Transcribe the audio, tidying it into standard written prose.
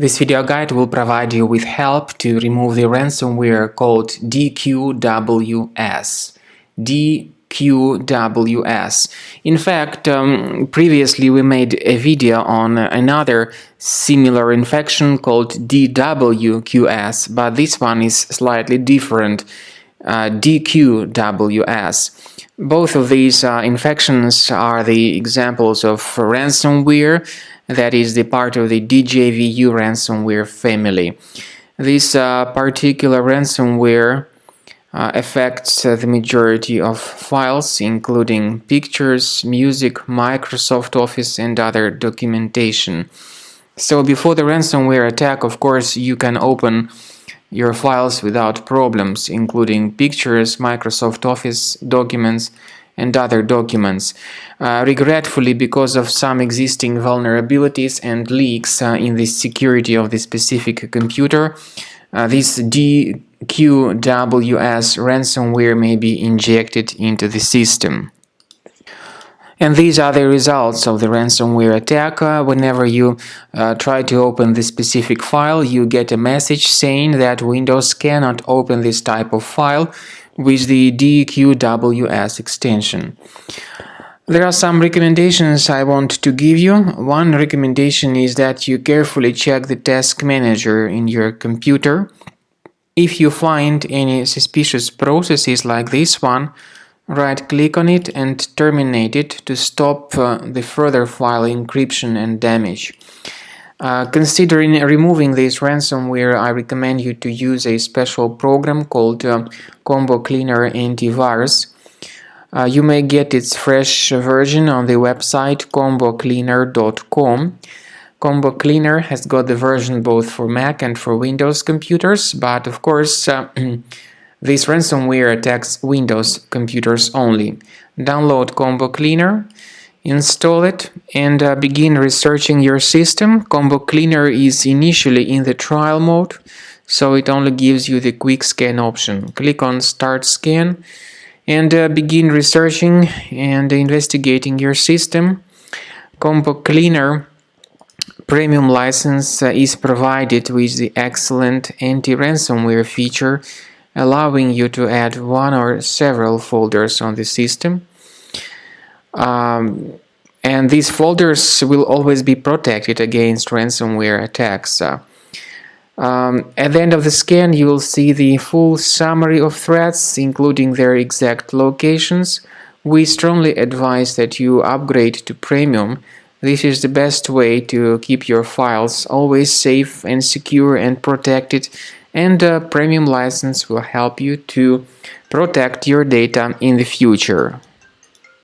This video guide will provide you with help to remove the ransomware called Dqws. Dqws. In fact, previously we made a video on another similar infection called Dwqs, but this one is slightly different. Dqws. Both of these infections are the examples of ransomware, that is the part of the Dqws ransomware family. This particular ransomware affects the majority of files, including pictures, music, Microsoft Office, and other documentation. So before the ransomware attack, of course, you can open your files without problems, including pictures, Microsoft Office, documents, and other documents. Regretfully, because of some existing vulnerabilities and leaks in the security of the specific computer, this Dqws ransomware may be injected into the system. And these are the results of the ransomware attack. Whenever you try to open the specific file, you get a message saying that Windows cannot open this type of file with the Dqws extension. There are some recommendations I want to give you. One recommendation is that you carefully check the task manager in your computer. If you find any suspicious processes like this one, right-click on it and terminate it to stop the further file encryption and damage. Considering removing this ransomware, I recommend you to use a special program called Combo Cleaner Antivirus. You may get its fresh version on the website combocleaner.com. Combo Cleaner has got the version both for Mac and for Windows computers, but of course this ransomware attacks Windows computers only. Download Combo Cleaner, install it, and begin researching your system. Combo Cleaner is initially in the trial mode, so it only gives you the quick scan option. Click on Start Scan and begin researching and investigating your system. Combo Cleaner Premium license is provided with the excellent anti-ransomware feature, allowing you to add one or several folders on the system. And these folders will always be protected against ransomware attacks. At the end of the scan, you will see the full summary of threats, including their exact locations. We strongly advise that you upgrade to Premium. This is the best way to keep your files always safe and secure and protected, and a Premium license will help you to protect your data in the future.